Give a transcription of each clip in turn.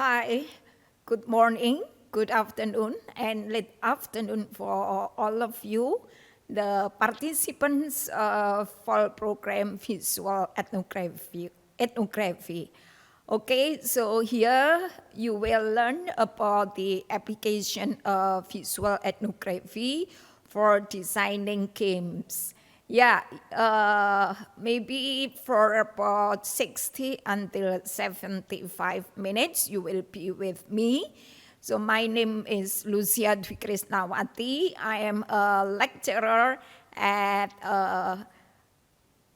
Hi, good morning, good afternoon, and late afternoon for all of you, the participants for program Visual Ethnography. Okay, so here you will learn about the application of visual ethnography for designing games. Yeah, maybe for about 60 until 75 minutes, you will be with me. So my name is Lucia Krisnawati. I am a lecturer at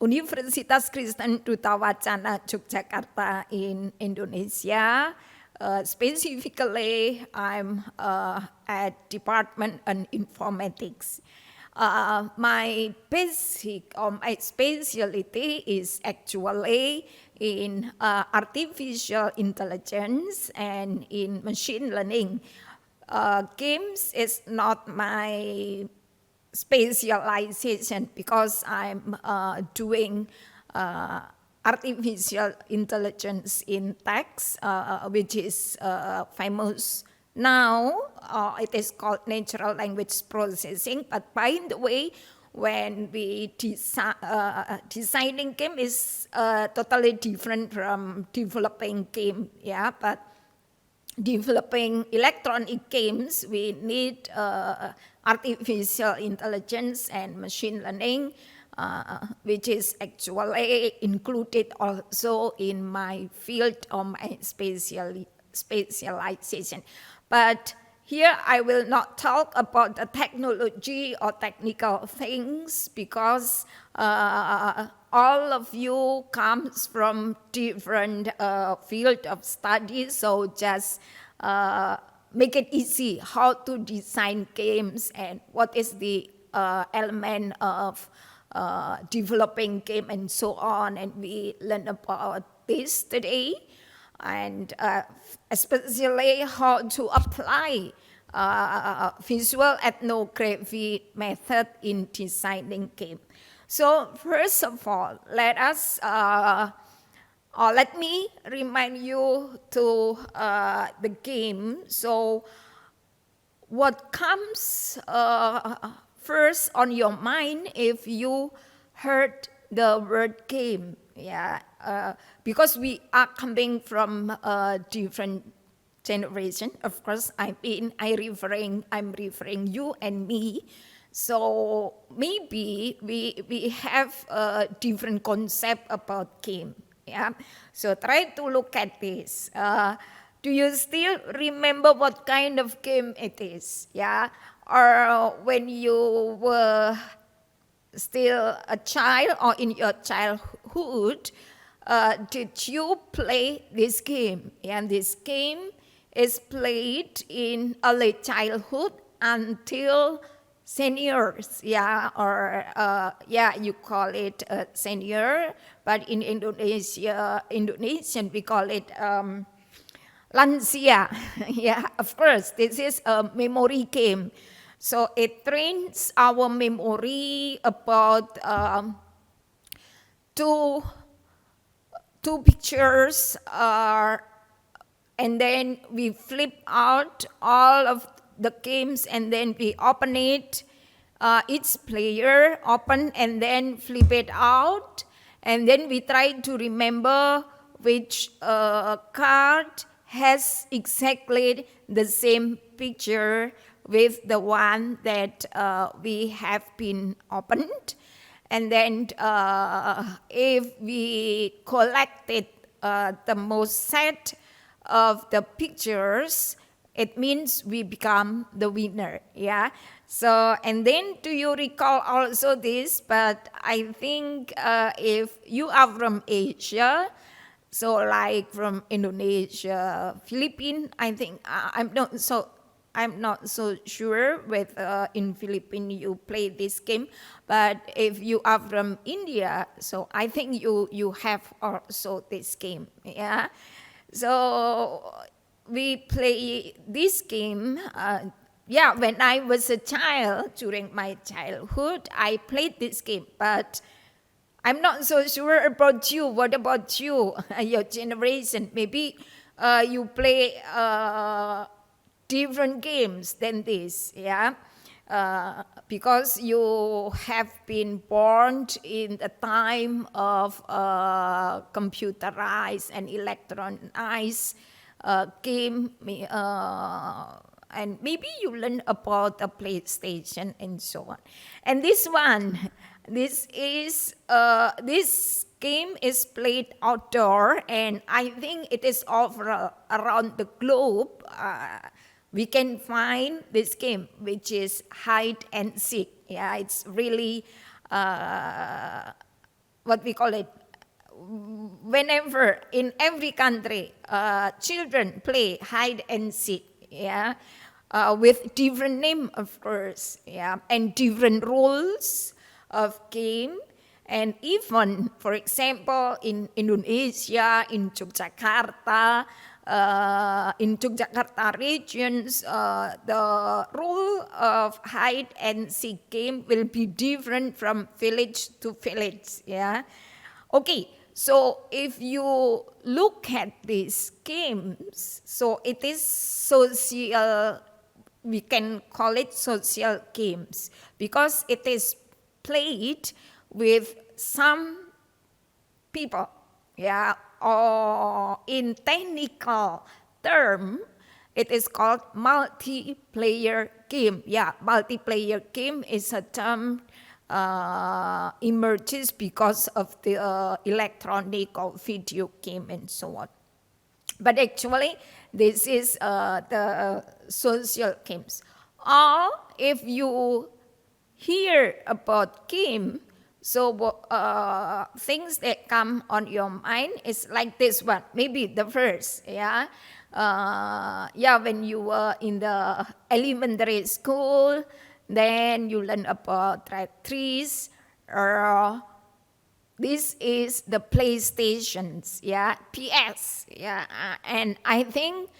Universitas Kristen Duta Wacana Yogyakarta in Indonesia. Specifically, I'm at Department in Informatics. My basic or my specialty is actually in artificial intelligence and in machine learning. Games is not my specialization because I'm doing artificial intelligence in text, which is famous now. It is called natural language processing. But by the way, when we designing game is totally different from developing game. Yeah, but developing electronic games, we need artificial intelligence and machine learning, which is actually included also in my field of my specialization. But here I will not talk about the technology or technical things because all of you comes from different field of study, so just make it easy how to design games and what is the element of developing game and so on, and we learn about this today, and especially how to apply visual ethnography method in designing game. So first of all, let me remind you to the game. So what comes first on your mind if you heard the word game? Yeah, because we are coming from a different generation. Of course, I'm referring you and me. So maybe we have a different concept about game. Yeah. So try to look at this. Do you still remember what kind of game it is? Yeah. Or when you were still a child or in your childhood, did you play this game? And this game is played in early childhood until seniors, yeah, or you call it senior, but in Indonesian we call it lansia. Yeah, of course, this is a memory game. So it trains our memory about two pictures, and then we flip out all of the games and then we open it. Each player open and then flip it out, and then we try to remember which card has exactly the same picture with the one that we have been opened. And then if we collected the most set of the pictures, it means we become the winner, yeah? So, and then do you recall also this, but I think if you are from Asia, so like from Indonesia, Philippines, I think, I'm not so sure whether in Philippines you play this game, but if you are from India, so I think you have also this game, yeah? So we play this game, when I was a child, during my childhood, I played this game, but I'm not so sure about you. What about you, your generation? Maybe you play different games than this, yeah? Because you have been born in the time of computerized and electronized game, and maybe you learn about the PlayStation and so on. And this one, this game is played outdoor, and I think it is over around the globe. We can find this game, which is hide and seek. Yeah, it's really what we call it. Whenever in every country, children play hide and seek. Yeah, with different name, of course. Yeah, and different rules of game. And even, for example, in Indonesia, in Yogyakarta regions, the rule of hide and seek game will be different from village to village. Yeah. Okay. So if you look at these games, so it is social. We can call it social games because it is played with some people, yeah, or in technical term, it is called multiplayer game. Yeah, multiplayer game is a term emerges because of the electronic or video game and so on. But actually, this is the social games. Or if you hear about game, so things that come on your mind is like this one. Maybe the first, yeah. When you were in the elementary school, then you learn about trees. This is the PlayStations, yeah, PS, yeah. And I think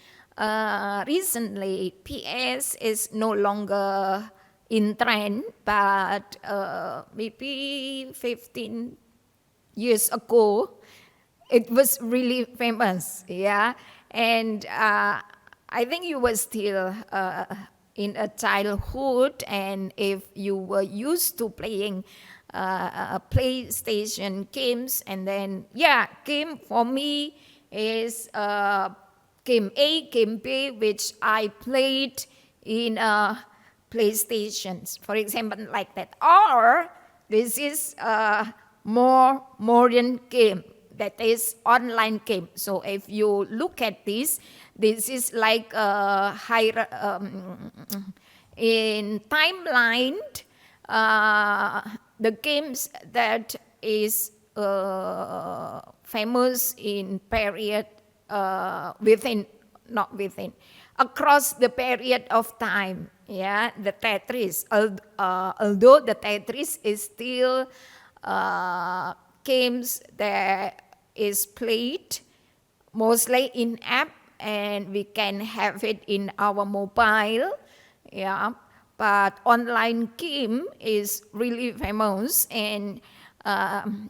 recently PS is no longer in trend, but maybe 15 years ago, it was really famous, yeah. And I think you were still in a childhood, and if you were used to playing PlayStation games, and then, yeah, game for me is game A, game B, which I played in PlayStations, for example, like that. Or this is a more modern game, that is online game. So if you look at this is like a in timeline, the games that is famous in period across the period of time. Yeah, the Tetris. Although the Tetris is still games that is played mostly in app, and we can have it in our mobile. Yeah, but online game is really famous. And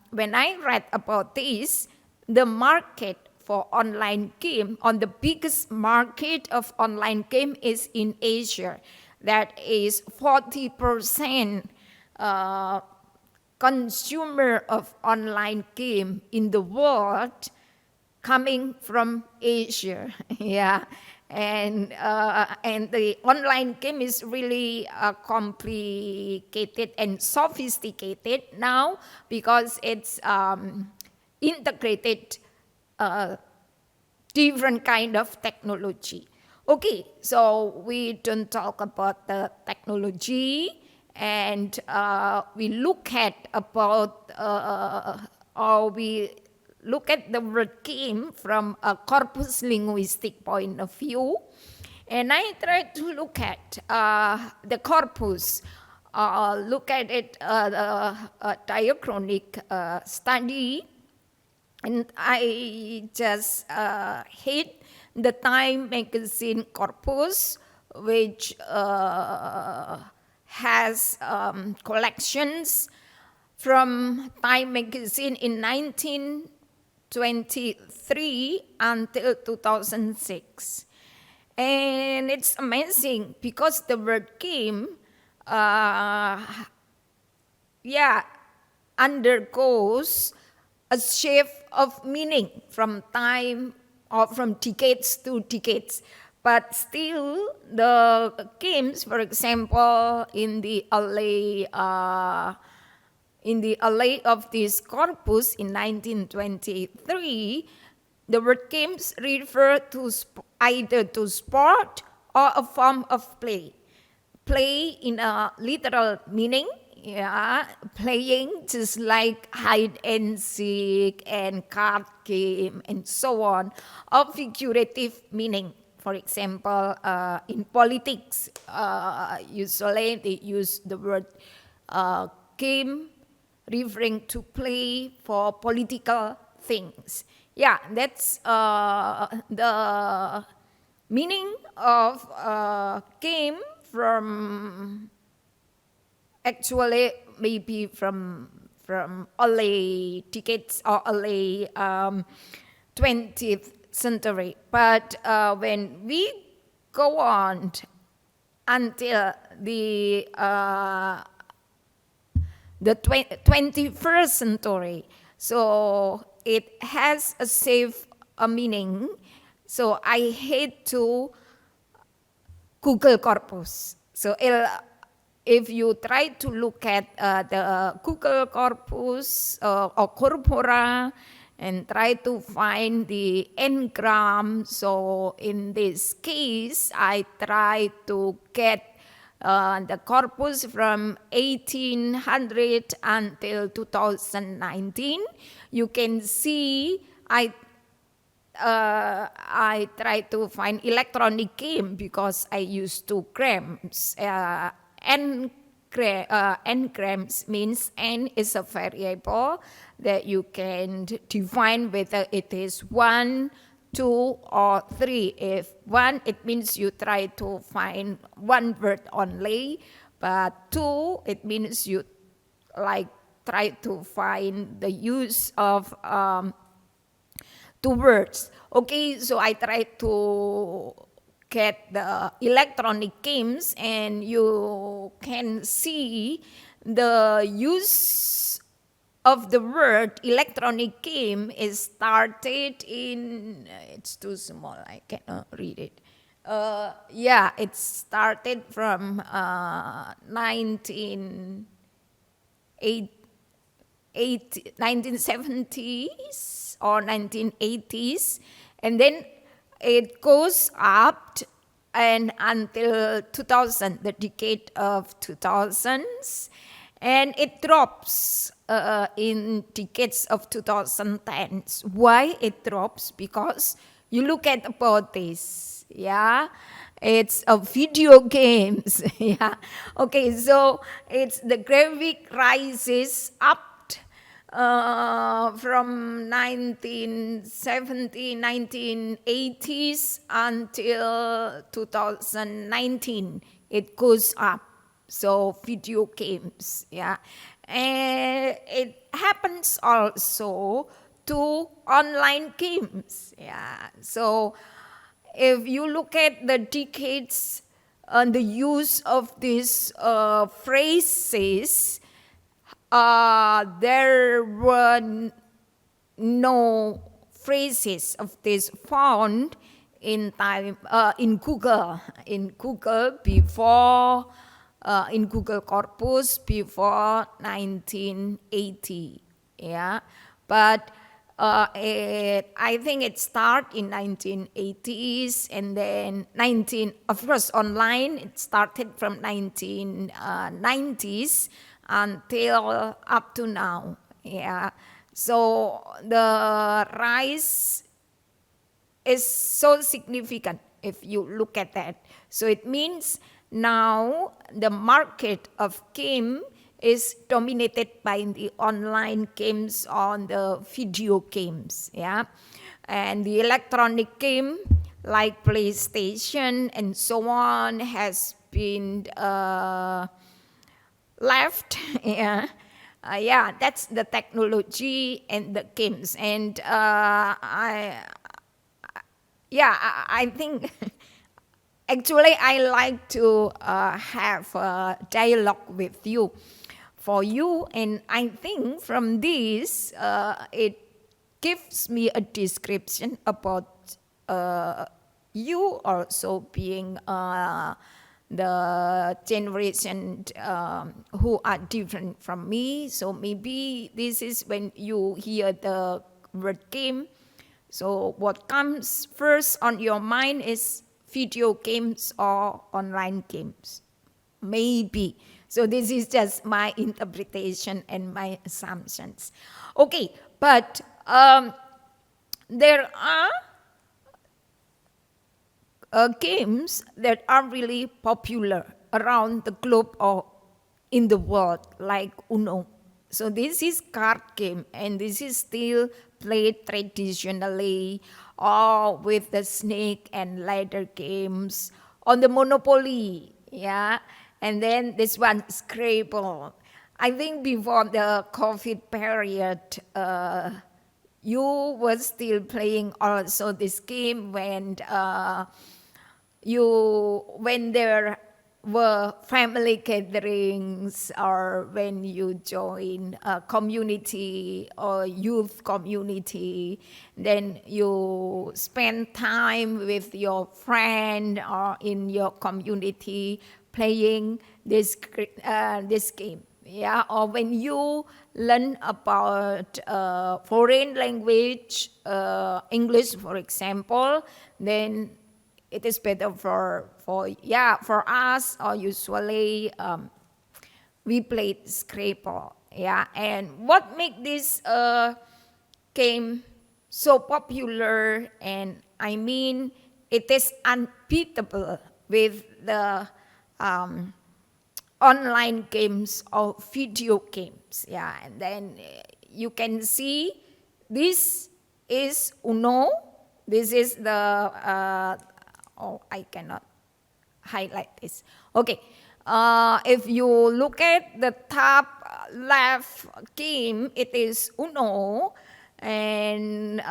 when I read about this, the market for online game, on the biggest market of online game is in Asia. That is 40% consumer of online game in the world coming from Asia. Yeah. And the online game is really complicated and sophisticated now because it's integrated different kind of technology. Okay, so we don't talk about the technology, and we look at about or we look at the word game from a corpus linguistic point of view. And I try to look at the corpus, look at it, diachronic study. And I just hit the Time magazine corpus, which has collections from Time magazine in 1920 1923 until 2006. And it's amazing because the word game, undergoes a shift of meaning from time or from decades to decades. But still, the games, for example, in the alley of this corpus in 1923, the word games refer to either to sport or a form of play. Play in a literal meaning, playing just like hide and seek and card game and so on, or figurative meaning. For example, in politics, usually they use the word game referring to play for political things. Yeah, that's the meaning of game from actually maybe from early decades or early 20th century. But when we go on until the 21st century, so it has a safe meaning. So I hate to Google corpus. So if you try to look at the Google corpus or corpora and try to find the engram, so in this case, I try to get the corpus from 1800 until 2019. You can see I try to find electronic game because I use 2 grams. N-grams means N is a variable that you can define whether it is 1, 2, or 3. If 1, it means you try to find one word only, but 2, it means you try to find the use of 2 words. Okay, so I try to get the electronic games, and you can see the use of the word electronic game is started in, it's too small, I cannot read it. It started from 1970s or 1980s, and then it goes up and until 2000, the decade of 2000s, and it drops in decades of 2010s. Why it drops? Because you look at about this, it's a video games, Okay, so it's the graphic rises up from 1970, 1980s until 2019. It goes up. So video games, and it happens also to online games, So if you look at the decades and the use of these phrases, there were no phrases of this found in time in Google before in Google corpus before 1980. But I think it started in 1980s, and then of course online it started from 1990s until up to now. So the rise is so significant if you look at that. So it means now the market of game is dominated by the online games on the video games, and the electronic game like PlayStation and so on has been left, Yeah, that's the technology and the games. And I think actually I like to have a dialogue with you, for you, and I think from this it gives me a description about you also being the generation who are different from me. So maybe this is when you hear the word game. So what comes first on your mind is video games or online games? Maybe. So this is just my interpretation and my assumptions. Okay, but there are games that are really popular around the globe or in the world, like Uno. So this is card game, and this is still played traditionally, or with the snake and ladder games, on the Monopoly, yeah. And then this one, Scrabble. I think before the COVID period, you were still playing also this game when there were family gatherings, or when you join a community or youth community, then you spend time with your friend or in your community playing this game. Yeah, or when you learn about foreign language, English, for example, then it is better for us, or usually we played Scrabble. Yeah, and what makes this game so popular, and I mean it is unbeatable with the online games or video games. Yeah, and then you can see this is Uno. This is the I cannot highlight this. Okay, if you look at the top left game, it is Uno, and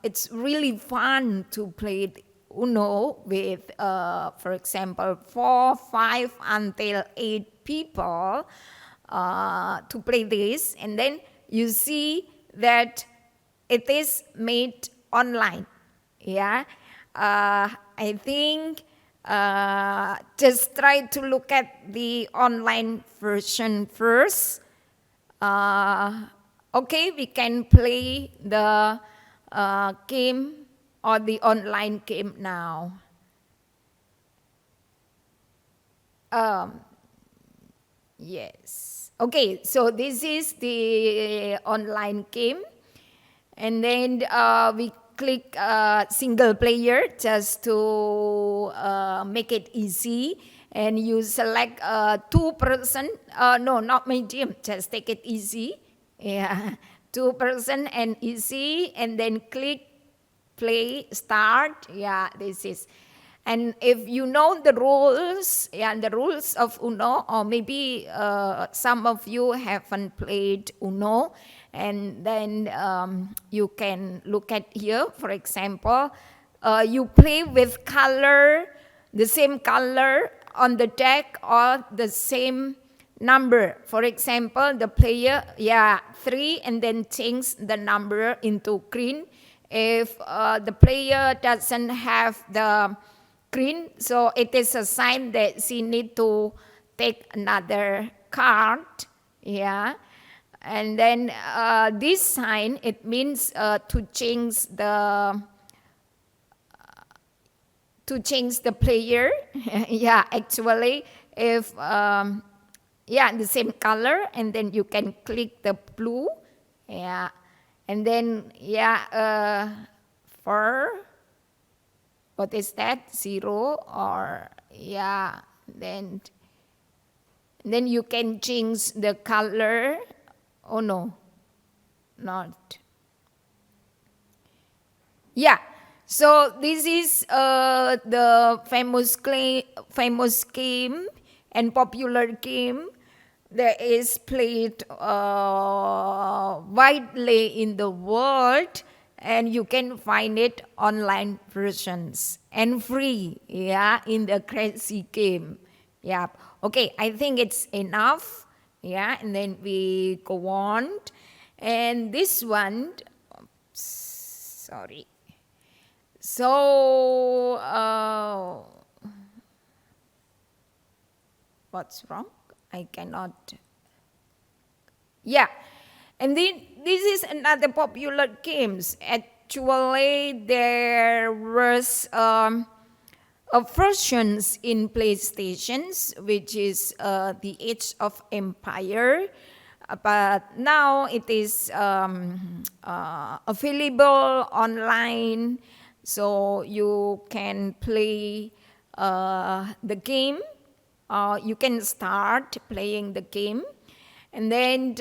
it's really fun to play Uno with, for example, 4, 5, until 8 people to play this. And then you see that it is made online. Yeah, I think just try to look at the online version first. Okay, we can play the game or the online game now. Yes. Okay, so this is the online game. And then we click single player just to make it easy. And you select 2-person, no, not medium, just take it easy. Yeah, 2-person and easy, and then click play, start. Yeah, this is. And if you know the rules, yeah, the rules of Uno, or maybe some of you haven't played Uno, and then you can look at here, for example, you play with color, the same color on the deck, or the same number. For example, the player, 3, and then change the number into green. If the player doesn't have the green, so it is a sign that she need to take another card. Yeah, and then this sign, it means to change the player. Yeah, actually, if the same color, and then you can click the blue. Yeah, and then for what is that, 0, or then you can change the color. Oh no, not. Yeah, so this is the famous game and popular game there is played widely in the world, and you can find it online versions and free, yeah, in the crazy game. Yeah. Okay, I think it's enough. Yeah, and then we go on. And this one, oops, sorry. So, what's wrong? I cannot. Yeah. And then this is another popular games. Actually, there was versions in PlayStations, which is the Age of Empire. But now it is available online, so you can play the game. You can start playing the game, and then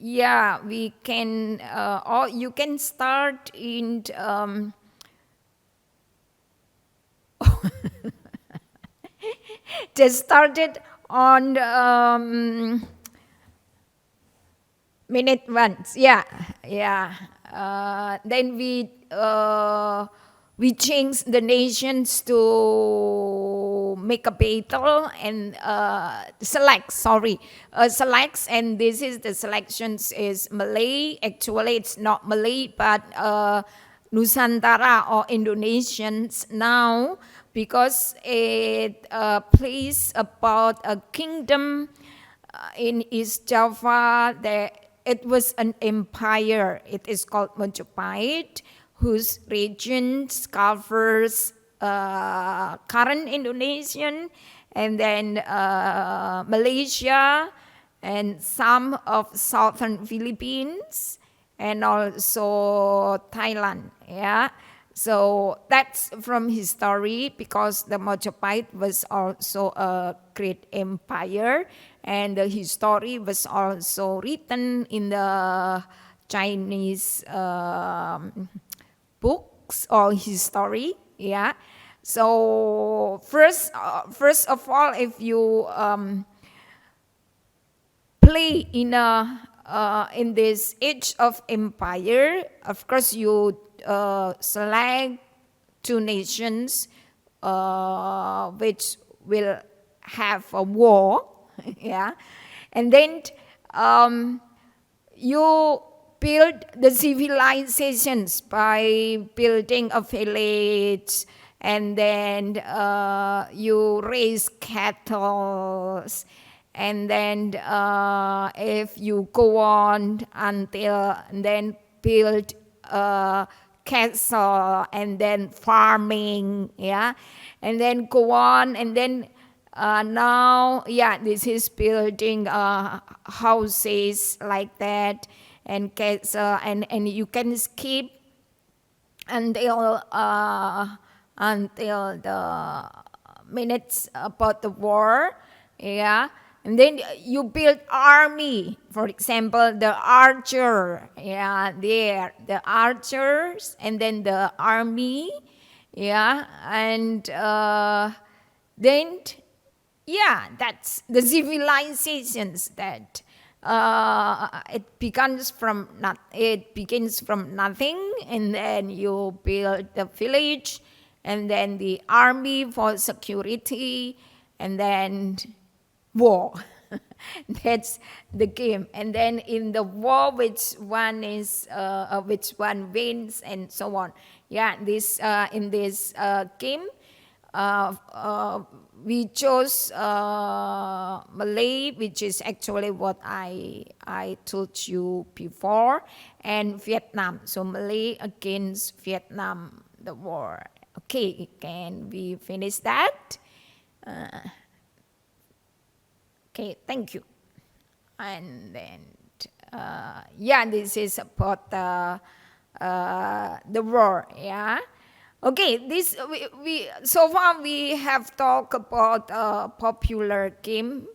yeah, we can, or you can start in. Just started on minute once. Yeah, yeah. Then we changed the nations to make a battle and selects, and this is the selections is Malay. Actually, it's not Malay, but Nusantara or Indonesians now, because it plays about a kingdom in East Java. It was an empire. It is called Majapahit, whose regions covers current Indonesian, and then Malaysia, and some of southern Philippines, and also Thailand. Yeah. So that's from history, because the Majapahit was also a great empire, and the history was also written in the Chinese books or history. Yeah. So first of all, if you play in this Age of Empire, of course you select two nations which will have a war, yeah, and then you build the civilizations by building a village, and then you raise cattle, and then if you go on until and then build castle, and then farming, yeah, and then go on, and then now, yeah, this is building houses like that, and castle, and you can skip until the minutes about the war, yeah. And then you build army, for example, the archer, yeah, there, the archers, and then the army, yeah, and then, yeah, that's the civilizations that it begins from nothing, and then you build the village, and then the army for security, and then war. That's the game. And then in the war, which one wins, and so on. Yeah, this in this game, we chose Malay, which is actually what I told you before, and Vietnam. So Malay against Vietnam, the war. Okay, can we finish that? Okay, thank you. And then, yeah, this is about the war, yeah. Okay, this we so far we have talked about a popular game,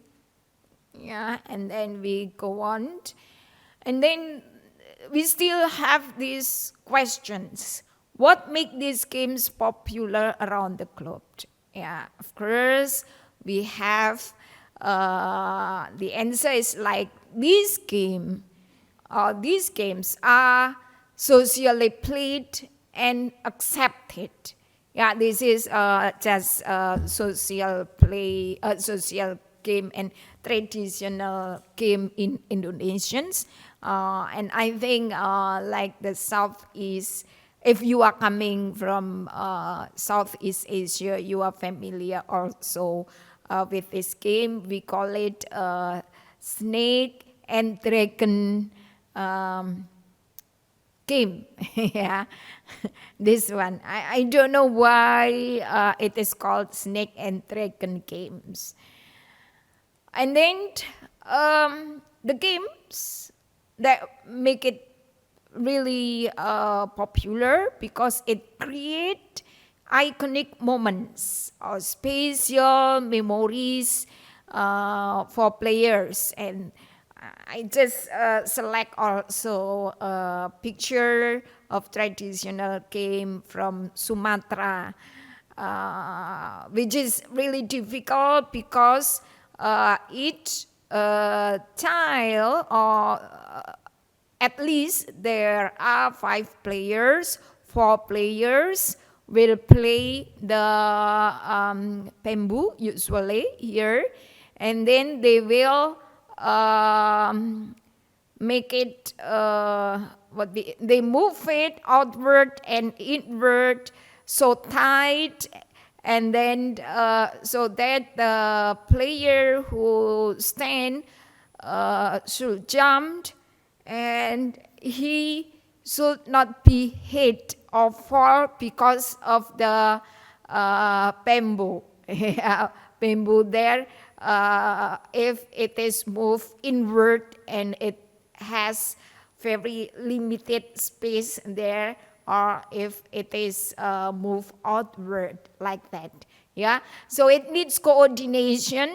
yeah, and then we go on, and then we still have these questions. What make these games popular around the globe? Yeah, of course, we have the answer is like these games are socially played and accepted. Yeah, this is just social play, social game and traditional game in Indonesians. And I think like the Southeast, if you are coming from Southeast Asia, you are familiar also with this game. We call it snake and dragon game. Yeah, this one. I don't know why it is called snake and dragon games. And then the games that make it really popular because it create iconic moments or spatial memories for players. And I just select also a picture of traditional game from Sumatra, which is really difficult because each child, or at least there are 5 players, 4 players will play the bamboo usually here, and then they will make it, they move it outward and inward so tight, and then so that the player who stand should jump, and he should not be hit or fall because of the bamboo. Bamboo there, if it is moved inward and it has very limited space there, or if it is moved outward like that. Yeah, so it needs coordination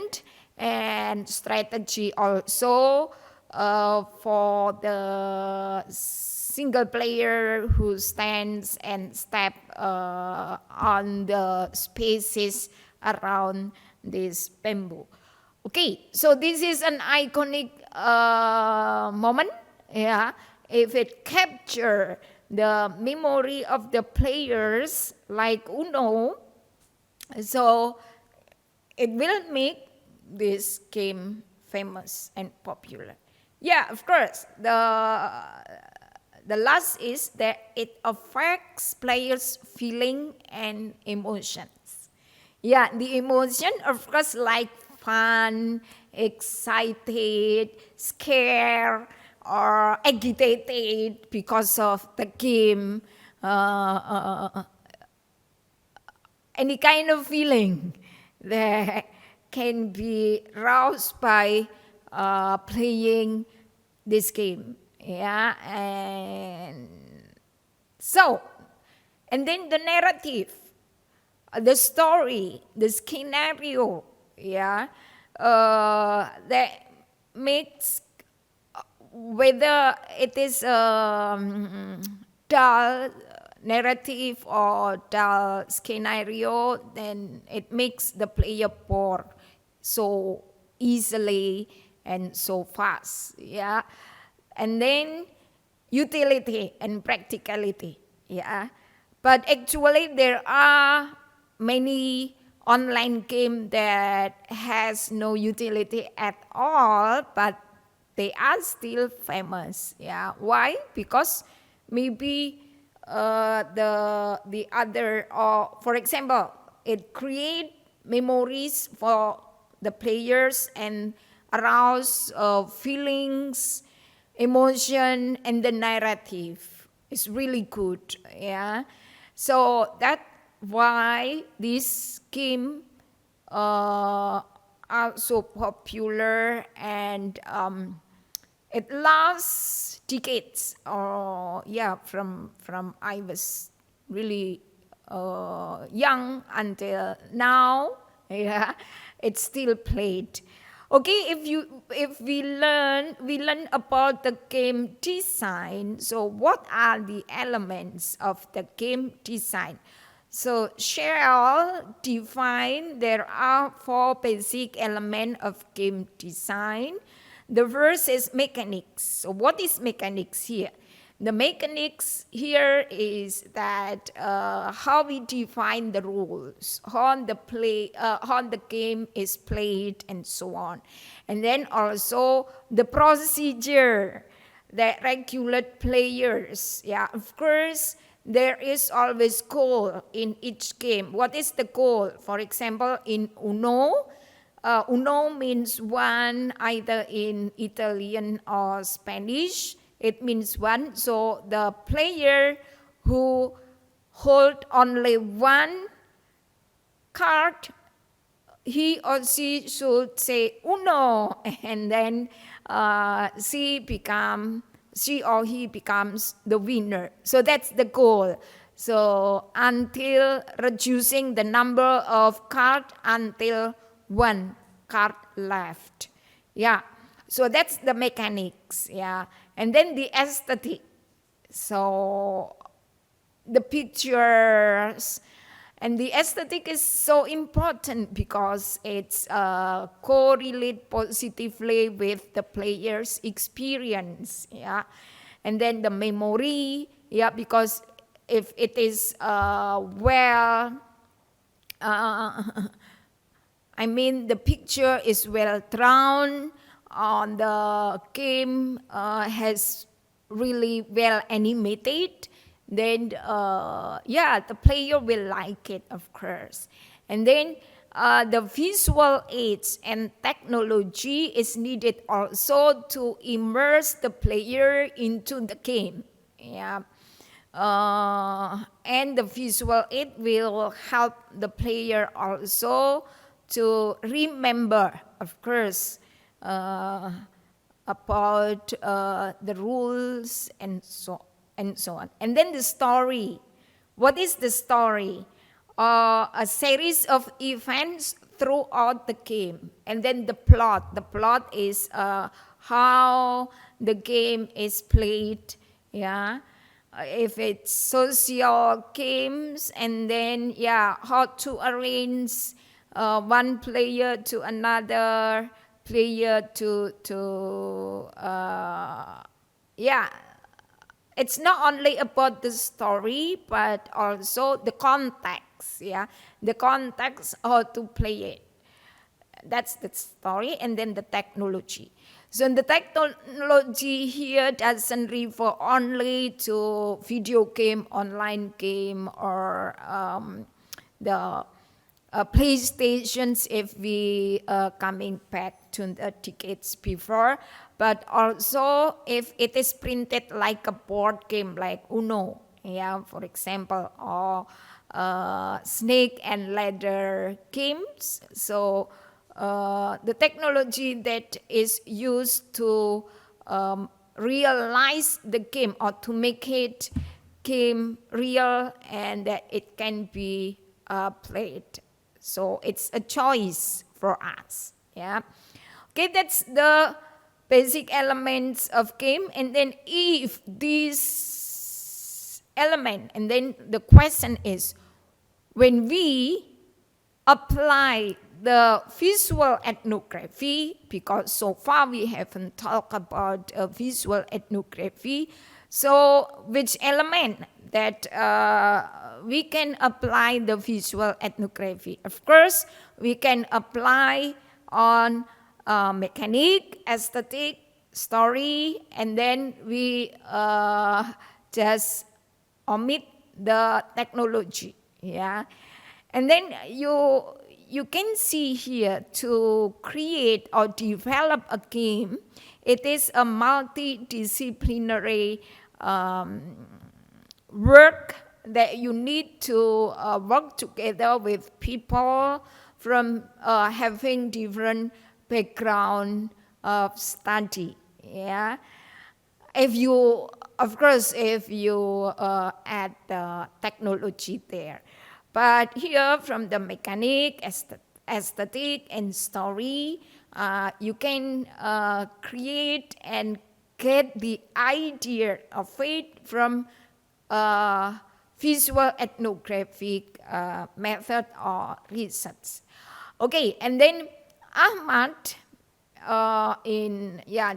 and strategy also for the single player who stands and step on the spaces around this bamboo. Okay, so this is an iconic moment. Yeah, if it capture the memory of the players like Uno, so it will make this game famous and popular. Yeah, of course. The last is that it affects players' feeling and emotions. Yeah, the emotion, of course, like fun, excited, scared, or agitated because of the game. Any kind of feeling that can be roused by playing this game. Yeah, and so, and then the narrative, the story, the scenario, yeah, that makes, whether it is dull narrative or dull scenario, then it makes the player bored so easily and so fast. Yeah, and then utility and practicality. Yeah, but actually there are many online game that has no utility at all, but they are still famous. Yeah, why? Because maybe the other, or for example, it create memories for the players and arouse feelings, emotion, and the narrative is really good. Yeah, so that's why this game are so popular, and it lasts decades. Yeah, from I was really young until now. Yeah, it's still played. Okay, if we learn about the game design. So what are the elements of the game design? So Shell defined there are 4 basic elements of game design. The first is mechanics. So what is mechanics here? The mechanics here is that how we define the rules, how the game is played, and so on. And then also the procedure that regulate players. Yeah, of course, there is always goal in each game. What is the goal? For example, in Uno, Uno means one either in Italian or Spanish. It means one. So the player who hold only one card, he or she should say Uno, and then she or he becomes the winner. So that's the goal. So until reducing the number of cards until one card left. Yeah. So that's the mechanics. Yeah. And then the aesthetic. So the pictures. And the aesthetic is so important because it's correlate positively with the player's experience, yeah. And then the memory, yeah, because if it is the picture is well drawn, on the game has really well animated, then the player will like it, of course. And then the visual aids and technology is needed also to immerse the player into the game. Yeah. And the visual aid will help the player also to remember, of course, about the rules and so on. And then the story. What is the story? A series of events throughout the game. And then the plot. The plot is how the game is played. Yeah. If it's social games, and then how to arrange one player to another player it's not only about the story, but also the context, the context how to play it. That's the story, and then the technology. So the technology here doesn't refer only to video game, online game, or the PlayStations if we coming back to the decades before, but also if it is printed like a board game like Uno, for example, or snake and ladder games. So the technology that is used to realize the game or to make it game real and that it can be played. So it's a choice for us. Yeah. Okay, that's the basic elements of game. And then if this element, and then the question is, when we apply the visual ethnography, because so far we haven't talked about visual ethnography, so which element that we can apply the visual ethnography? Of course, we can apply on mechanic, aesthetic, story, and then we just omit the technology. Yeah, and then you can see here, to create or develop a game, it is a multidisciplinary work that you need to work together with people from having different background of study. Yeah, if you add the technology there. But here, from the mechanic, aesthetic, and story, you can create and get the idea of it from visual ethnographic method or research. Okay, and then Ahmad,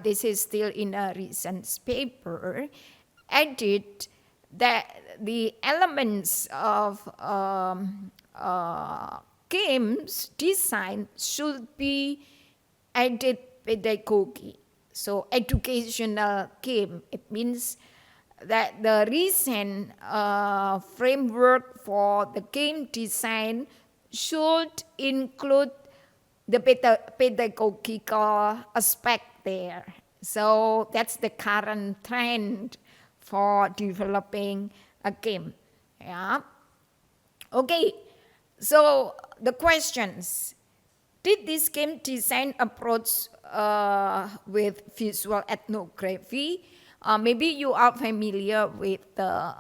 this is still in a recent paper, added that the elements of games design should be added pedagogy. So educational game, it means that the recent framework for the game design should include the pedagogical aspect there. So that's the current trend for developing a game. Yeah. Okay, so the questions. Did this game design approach with visual ethnography? Maybe you are familiar with the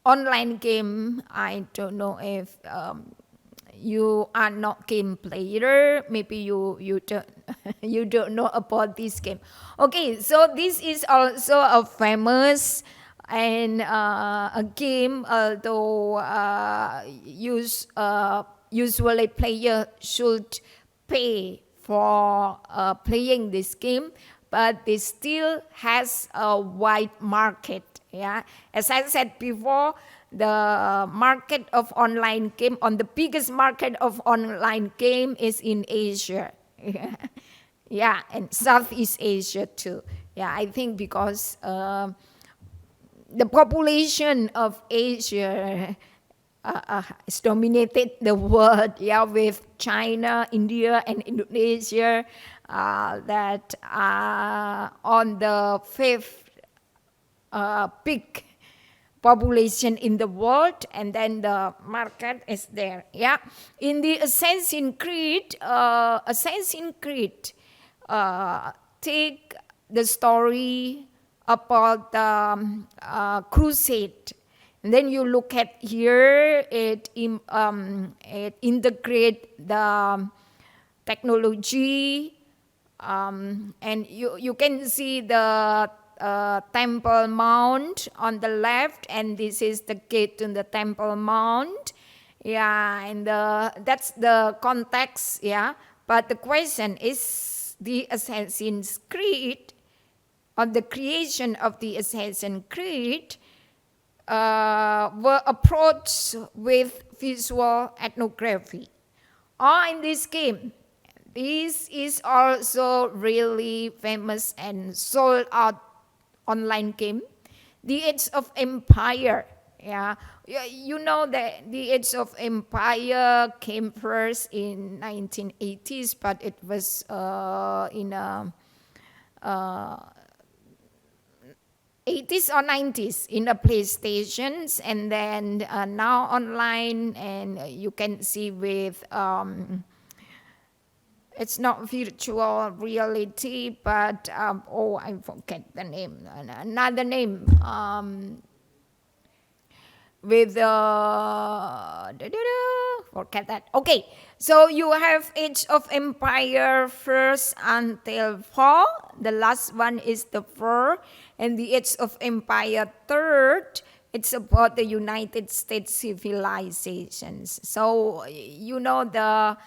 online game. I don't know if you are not game player. Maybe you don't you don't know about this game. Okay, so this is also a famous and a game, although usually player should pay for playing this game, but it still has a wide market. Yeah, as I said before, the market of online game, the biggest market of online game is in Asia. Yeah, and Southeast Asia too. Yeah, I think because the population of Asia has dominated the world, yeah, with China, India, and Indonesia that are on the fifth big population in the world, and then the market is there. Yeah, in the Assassin's Creed, take the story about the crusade. And then you look at here, it integrate the technology, and you can see the Temple Mount on the left, and this is the gate to the Temple Mount. Yeah, and that's the context. Yeah, but the question is, the Assassin's Creed, on the creation of the Assassin's Creed, were approached with visual ethnography. Or in this game, this is also really famous and sold out online game, The Age of Empire. Yeah, you know that The Age of Empire came first in 1980s, but it was in 80s or 90s in the PlayStations, and then now online, and you can see with it's not virtual reality, but I forget the name, another name, with forget that. Okay, so you have Age of Empire first until 4. The last one is the 4, and the Age of Empire third. It's about the United States civilizations. So you know the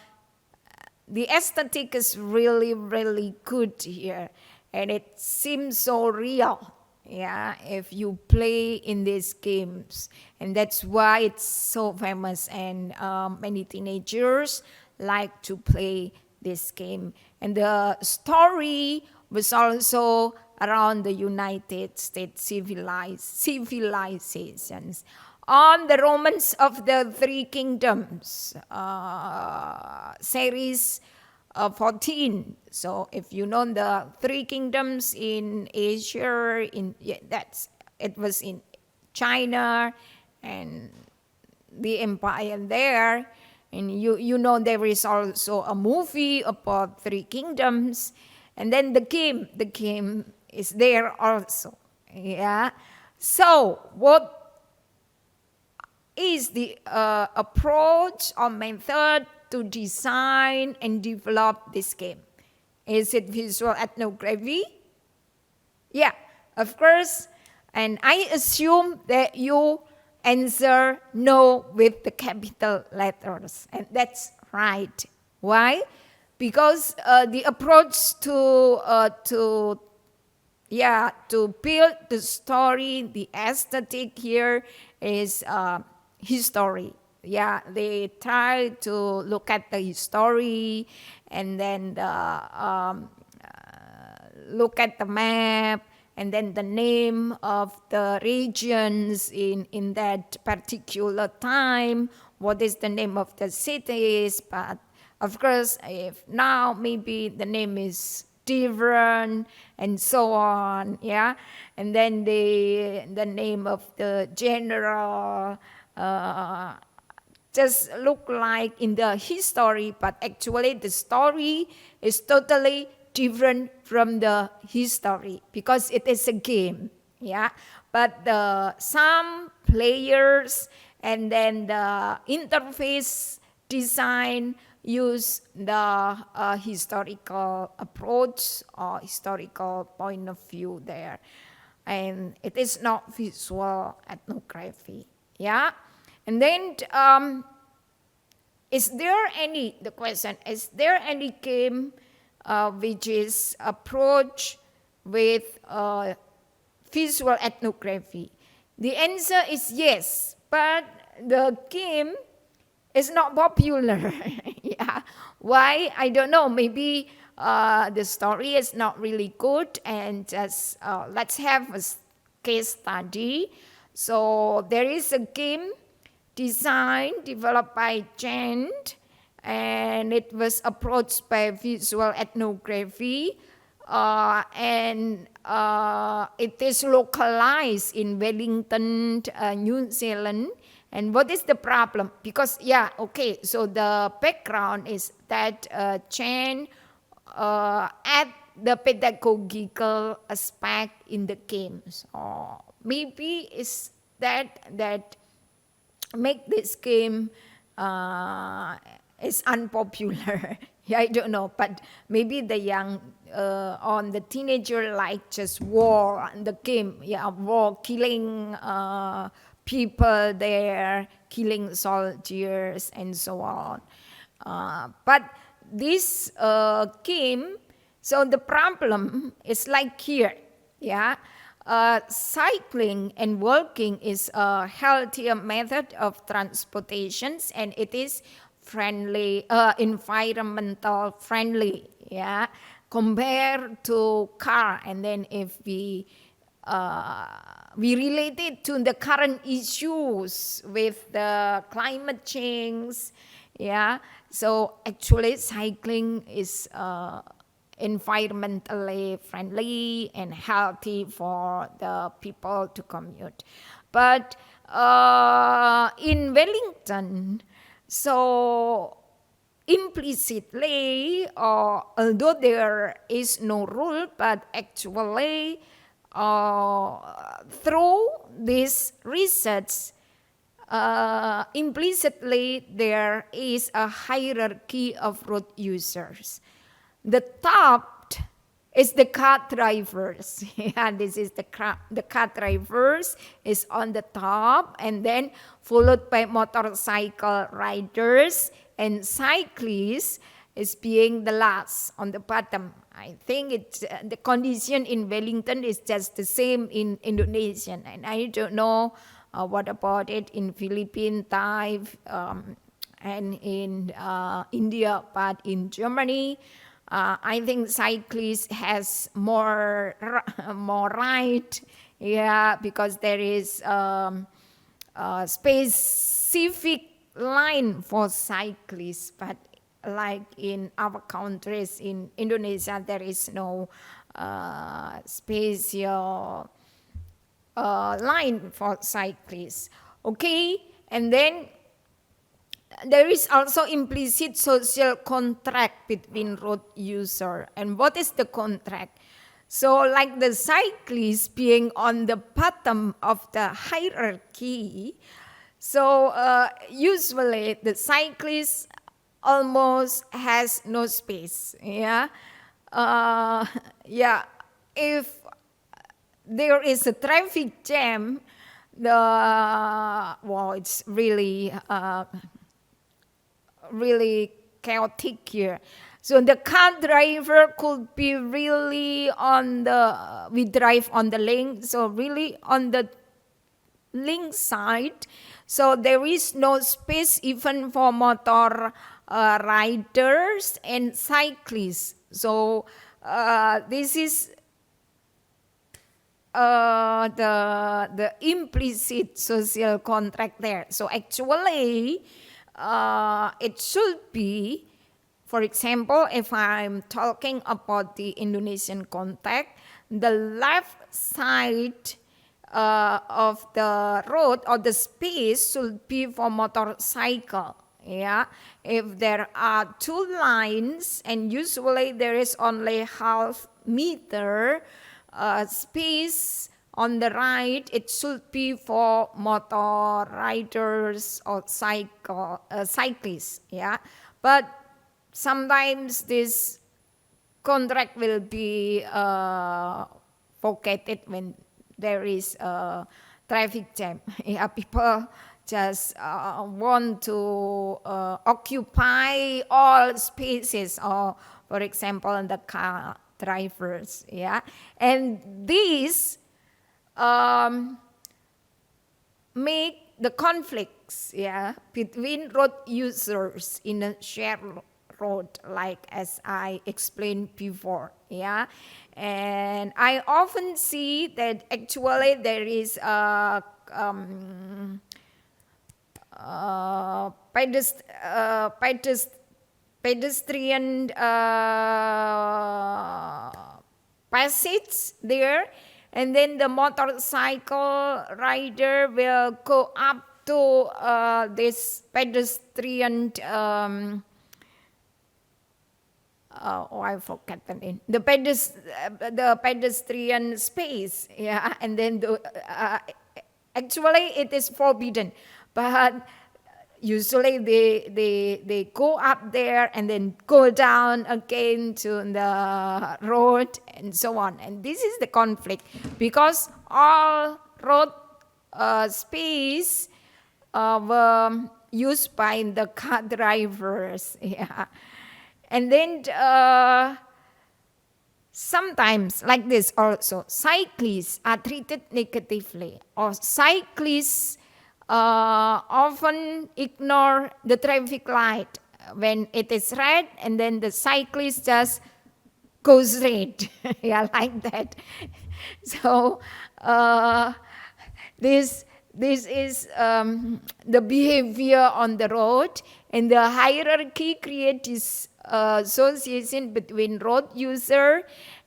aesthetic is really, really good here, and it seems so real. Yeah, if you play in these games, and that's why it's so famous, and many teenagers like to play this game. And the story was also around the United States civilizations. On the Romans of the Three Kingdoms series 14. So if you know the Three Kingdoms in Asia, it was in China and the empire there, and you know there is also a movie about Three Kingdoms, and then the game is there also. Yeah. So what is the approach or method to design and develop this game? Is it visual ethnography? Yeah, of course. And I assume that you answer no with the capital letters. And that's right. Why? Because the approach to build the story, the aesthetic here is history. Yeah, they try to look at the history and then look at the map and then the name of the regions in that particular time. What is the name of the cities? But of course, if now maybe the name is different and so on, yeah. And then the name of the general just look like in the history, but actually the story is totally different from the history because it is a game, yeah. But some players and then the interface design use the historical approach or historical point of view there. And it is not visual ethnography, yeah. And then, the question, is there any game which is approached with visual ethnography? The answer is yes, but the game is not popular. Yeah. Why? I don't know. Maybe the story is not really good, and just let's have a case study. So there is a game developed by Chen, and it was approached by visual ethnography, and it is localized in Wellington, New Zealand. And what is the problem? Because, so the background is that Chen add the pedagogical aspect in the games. Or maybe it's that make this game is unpopular. I don't know, but maybe the young on the teenager like just war and the game, war, killing people there, killing soldiers and so on. But this game, so the problem is like here, cycling and walking is a healthier method of transportation, and it is friendly, environmental friendly, compared to car. And then if we relate it to the current issues with the climate change, so actually cycling is environmentally friendly and healthy for the people to commute. But in Wellington, so implicitly, although there is no rule, but actually through this research, implicitly there is a hierarchy of road users. The top is the car drivers. This is the car drivers is on the top, and then followed by motorcycle riders, and cyclists is being the last on the bottom. I think it's the condition in Wellington is just the same in Indonesian, and I don't know what about it in Philippines, Thai, and in India, but in Germany, I think cyclist has more right, because there is a specific line for cyclists, but like in our countries, in Indonesia, there is no special line for cyclists. Okay, and then there is also implicit social contract between road user. And what is the contract? So like the cyclist being on the bottom of the hierarchy, so usually the cyclist almost has no space. If there is a traffic jam, it's really really chaotic here. So the car driver could be really we drive on the link, so really on the link side. So there is no space even for motor riders and cyclists. So this is the implicit social contract there. So actually, it should be, for example, if I'm talking about the Indonesian context, the left side of the road or the space should be for motorcycle. Yeah, if there are two lines and usually there is only half meter space on the right, it should be for motor riders or cyclists. Yeah, but sometimes this contract will be forgotten when there is a traffic jam. Yeah, people just want to occupy all spaces, or for example, the car drivers. Yeah, and these make the conflicts, yeah, between road users in a shared road, like as I explained before. Yeah, and I often see that actually there is a pedestrian passage there, and then the motorcycle rider will go up to this pedestrian I forgot the name. The pedestrian space, yeah, and then actually it is forbidden, but usually they go up there and then go down again to the road and so on. And this is the conflict because all road space were used by the car drivers. Yeah. And then sometimes like this also, cyclists are treated negatively, or cyclists often ignore the traffic light when it is red, and then the cyclist just goes straight. Yeah, like that. So this is the behavior on the road, and the hierarchy creates this association between road user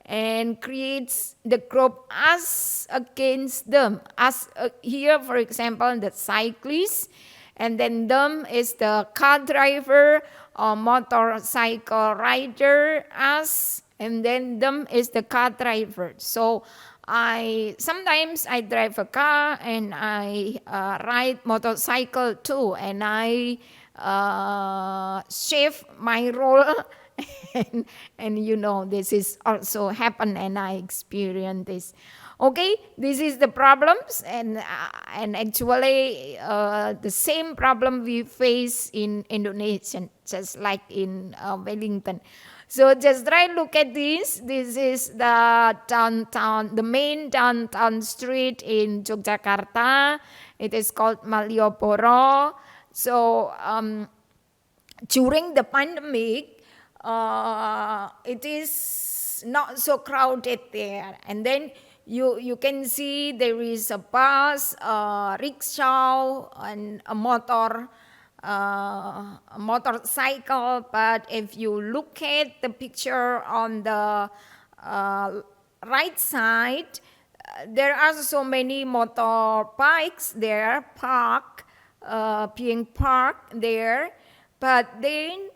and creates the group us against them. Us here, for example, the cyclist, and then them is the car driver or motorcycle rider, us, and then them is the car driver. So sometimes I drive a car and I ride motorcycle too, and I shift my role. and you know, this is also happen, and I experience this. Okay, this is the problems, and actually the same problem we face in Indonesia, just like in Wellington. So just try to look at this. This is the downtown, the main downtown street in Yogyakarta. It is called Malioboro. So during the pandemic, it is not so crowded there. And then you can see there is a bus, a rickshaw, and a motorcycle. But if you look at the picture on the right side, there are so many motorbikes there being parked there. But then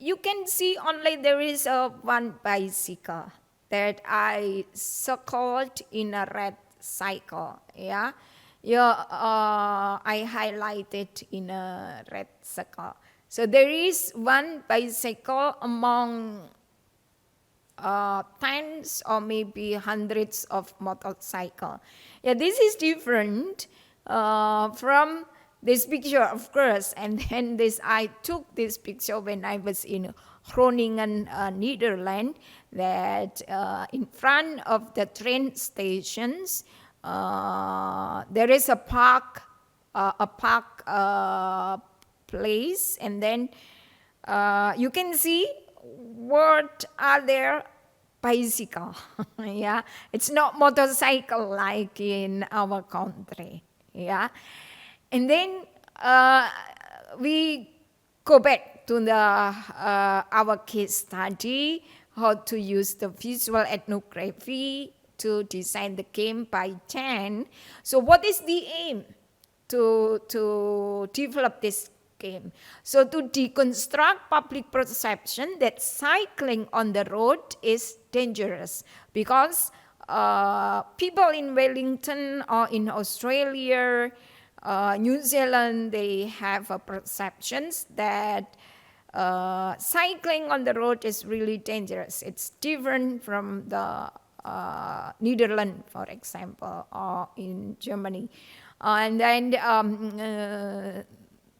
you can see only there is one bicycle that I circled in a red cycle. Yeah. I highlighted in a red circle. So there is one bicycle among tens or maybe hundreds of motorcycles. Yeah, this is different from this picture, of course. And then I took this picture when I was in Groningen, Netherlands, that in front of the train stations, there is a park place, and then you can see what are there bicycle. Yeah, it's not motorcycle like in our country. Yeah, and then we go back to our case study, how to use the visual ethnography to design the game by 10. So what is the aim to develop this game? So to deconstruct public perception that cycling on the road is dangerous, because people in Wellington or in Australia, New Zealand, they have perceptions that cycling on the road is really dangerous. It's different from the Netherlands, for example, or in Germany. And then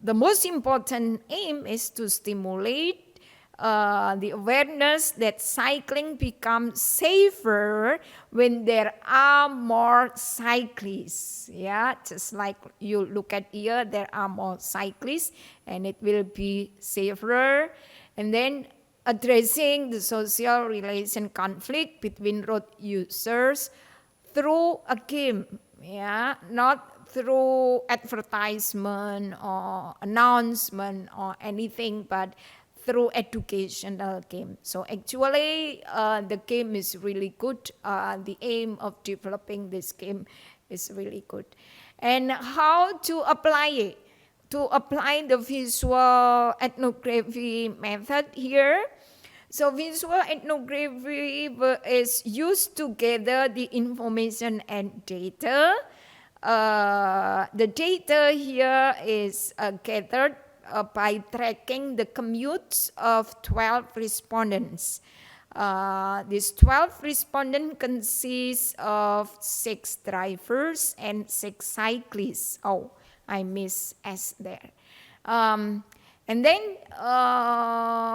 the most important aim is to stimulate the awareness that cycling becomes safer when there are more cyclists. Yeah, just like you look at here, there are more cyclists, and it will be safer. And then addressing the social relation conflict between road users through a game, yeah, not through advertisement or announcement or anything, but through educational game. So actually, the game is really good. The aim of developing this game is really good. And how to apply it? To apply the visual ethnography method here. So visual ethnography is used to gather the information and data. The data here is gathered by tracking the commutes of 12 respondents. These 12 respondents consist of 6 drivers and 6 cyclists. Oh, I miss S there. And then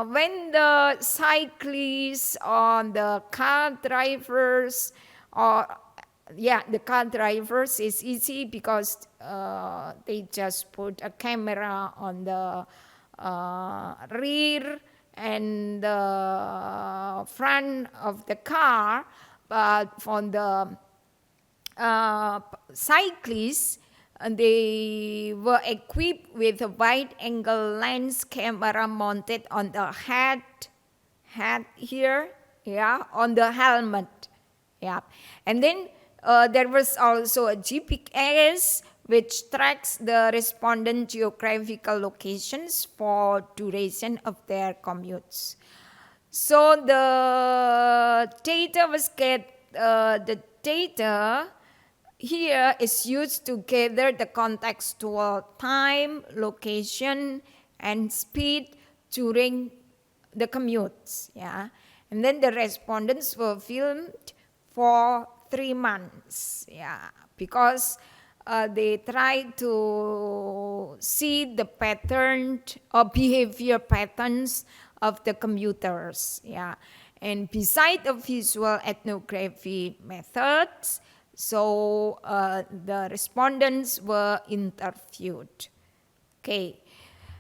when the cyclists or the car drivers, the car drivers is easy because they just put a camera on the rear and the front of the car. But for the cyclists, they were equipped with a wide-angle lens camera mounted on the head here, yeah, on the helmet, yeah. And then there was also a GPS which tracks the respondent geographical locations for duration of their commutes. So the data here is used to gather the contextual time, location, and speed during the commutes. Yeah, and then the respondents were filmed for 3 months. Yeah, because they tried to see the pattern or behavior patterns of the commuters. Yeah, and beside the visual ethnography methods, so the respondents were interviewed. Okay,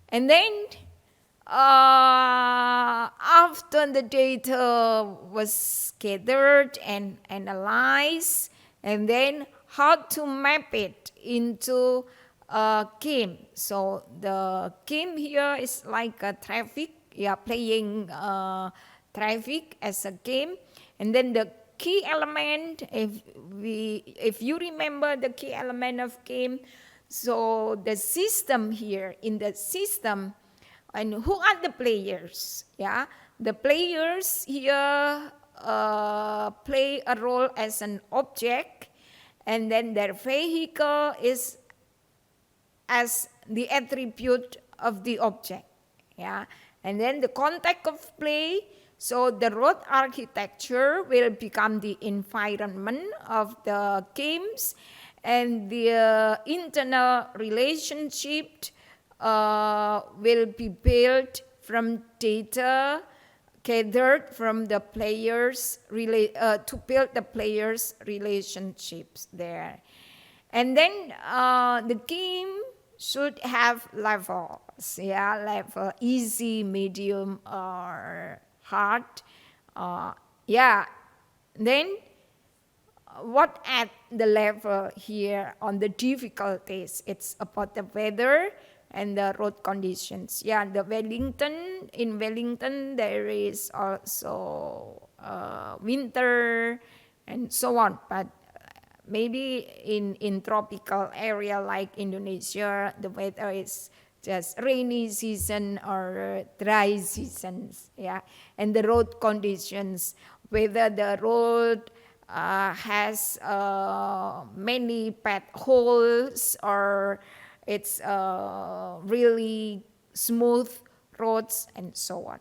and then after the data was gathered and analyzed, and then how to map it into a game. So the game here is like a traffic, playing traffic as a game, and then the key element, if you remember the key element of game, so the system here, in the system, and who are the players? Yeah, the players here play a role as an object, and then their vehicle is as the attribute of the object. Yeah, and then the context of play, So the road architecture will become the environment of the games, and the internal relationship will be built from data gathered from the players to build the players' relationships there. And then the game should have levels, level easy, medium, or hard. Then what at the level here on the difficulties? It's about the weather and the road conditions. In Wellington there is also winter and so on. But maybe in tropical area like Indonesia, the weather is just rainy season or dry seasons. And the road conditions, whether the road has many potholes or it's really smooth roads and so on.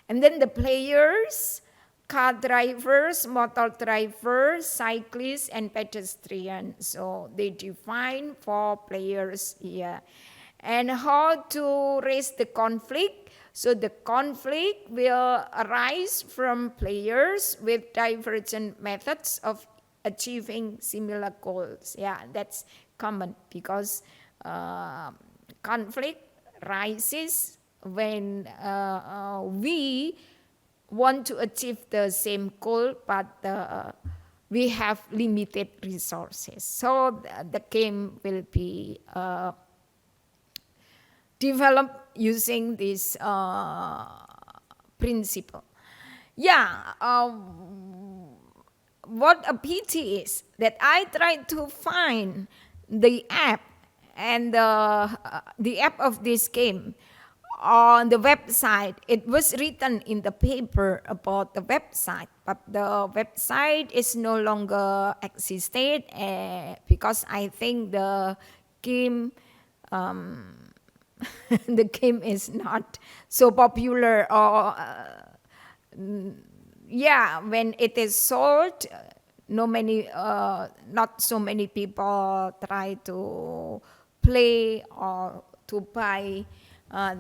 And then the players, car drivers, motor drivers, cyclists, and pedestrians. So they define 4 players here. And how to raise the conflict? So the conflict will arise from players with divergent methods of achieving similar goals. That's common because conflict rises when we want to achieve the same goal, but we have limited resources. So the game will be developed using this principle. What a pity is that I tried to find the app and the app of this game on the website. It was written in the paper about the website, but the website is no longer existed because I think the game the game is not so popular, or when it is sold, not so many people try to play or to buy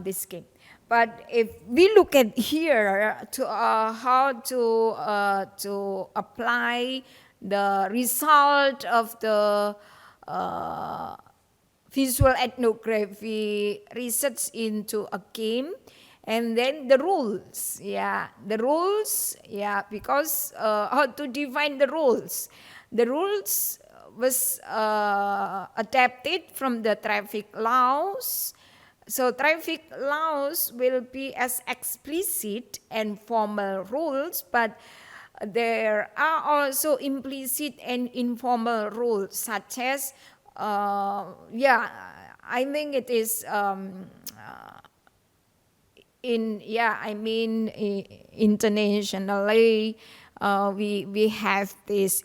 this game. But if we look at here to how to apply the result of the visual ethnography research into a game, and then the rules, because how to define the rules. The rules was adapted from the traffic laws. So traffic laws will be as explicit and formal rules, but there are also implicit and informal rules, such as I think it is internationally we have these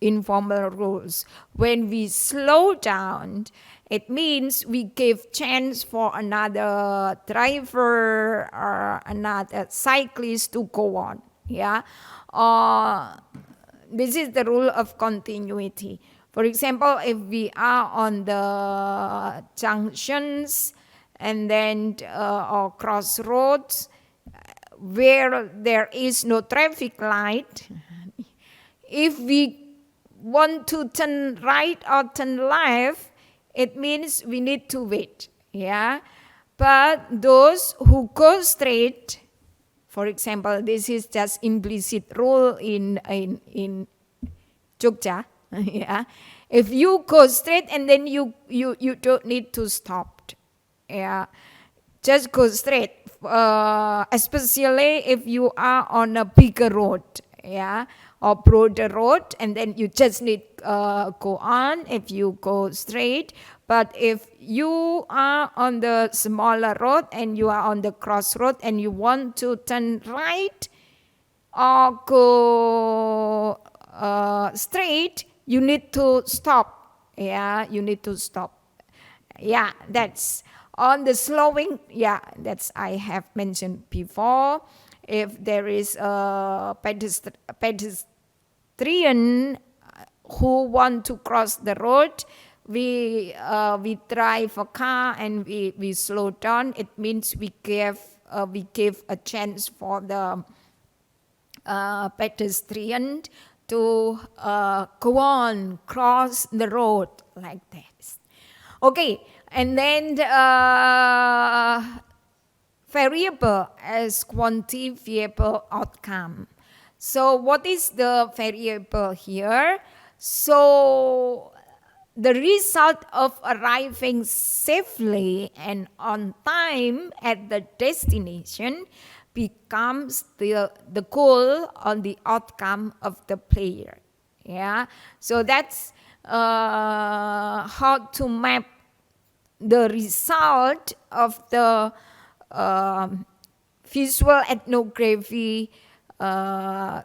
informal rules. When we slow down, it means we give chance for another driver or another cyclist to go on. This is the rule of continuity. For example, if we are on the junctions and then or crossroads where there is no traffic light, if we want to turn right or turn left, it means we need to wait. But those who go straight, for example, this is just implicit rule in Jogja. If you go straight and then you don't need to stop. Just go straight. Especially if you are on a bigger road, or broader road, and then you just need go on if you go straight. But if you are on the smaller road and you are on the crossroad and you want to turn right or go straight, you need to stop. You need to stop. That's on the slowing. That's I have mentioned before. if there is a pedestrian who want to cross the road, we drive a car and we slow down. It means we give a chance for the pedestrian to go on, cross the road like that. Okay, and then variable as quantifiable outcome. So what is the variable here? So the result of arriving safely and on time at the destination becomes the goal or the outcome of the player. Yeah, so that's how to map the result of the visual ethnography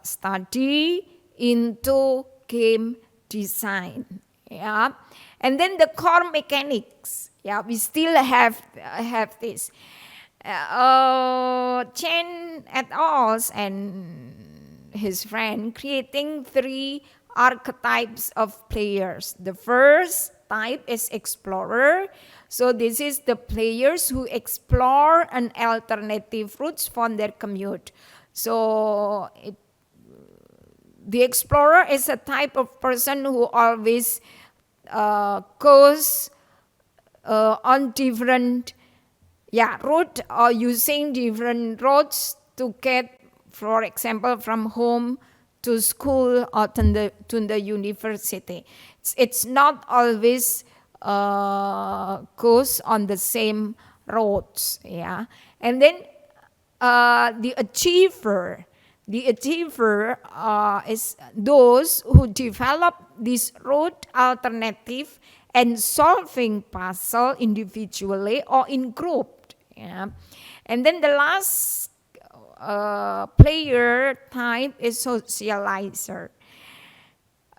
study into game design. Yeah, and then the core mechanics. Yeah, we still have this. Chen et al. And his friend creating 3 archetypes of players. The first type is explorer. So this is the players who explore an alternative routes for their commute. So the explorer is a type of person who always goes on different route or using different roads to get, for example, from home to school or to the university. It's not always goes on the same roads. Yeah, and then the achiever. The achiever is those who develop this route alternative and solving puzzle individually or in group. Yeah. And then the last player type is socializer.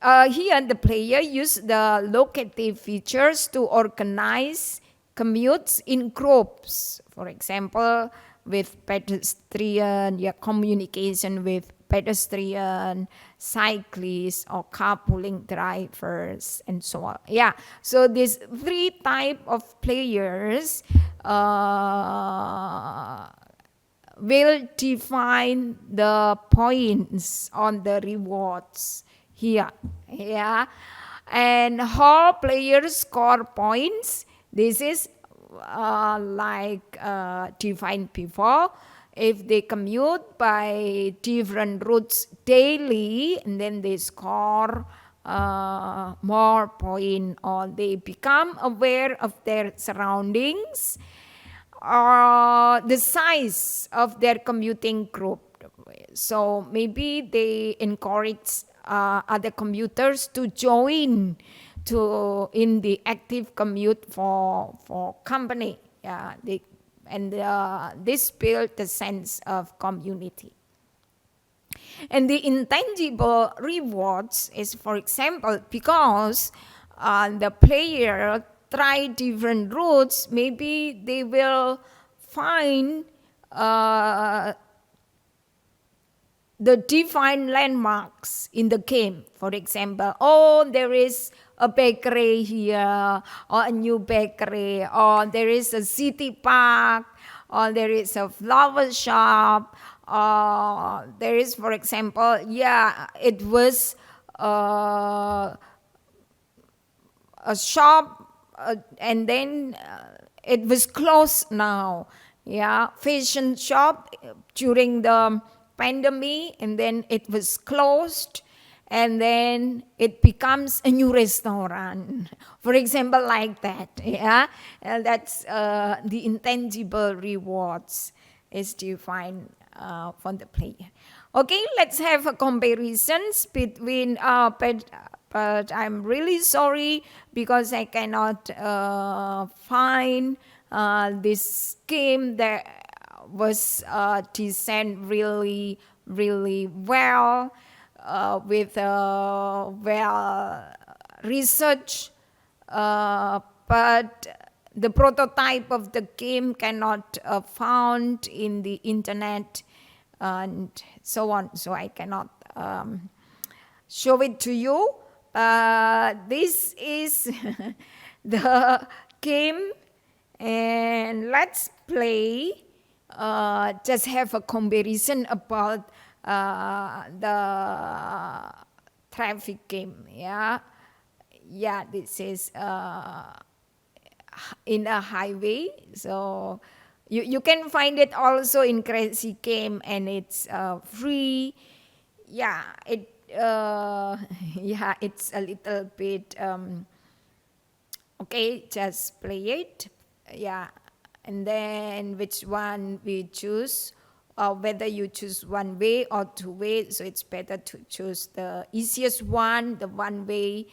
Here the player use the locative features to organize commutes in groups. For example, with pedestrian, communication with pedestrian, cyclists, or carpooling drivers, and so on. Yeah, so these 3 type of players will define the points on the rewards here. Yeah, and how players score points. This is like defined before. If they commute by different routes daily, and then they score more points, or they become aware of their surroundings, or the size of their commuting group. So maybe they encourage other commuters to join in the active commute for company. Yeah, this built the sense of community. And the intangible rewards is, for example, because the player try different routes, maybe they will find the defined landmarks in the game. For example, there is a bakery here, or a new bakery, or there is a city park, or there is a flower shop, or there is, for example, it was a shop and then it was closed now. Yeah, fashion shop during the pandemic, and then it was closed, and then it becomes a new restaurant, for example, like that. Yeah, and that's the intangible rewards is defined for the player. Okay, let's have a comparisons between but I'm really sorry because I cannot find this game that was designed really well, with well research, but the prototype of the game cannot found in the internet and so on. So I cannot show it to you. This is the game, and let's play. Just have a comparison about the traffic game. Yeah, this is in a highway. So you can find it also in Crazy Game, and it's free. Yeah, it's a little bit okay. Just play it. Yeah, and then which one we choose, whether you choose one way or two way. So it's better to choose the easiest one, the one way.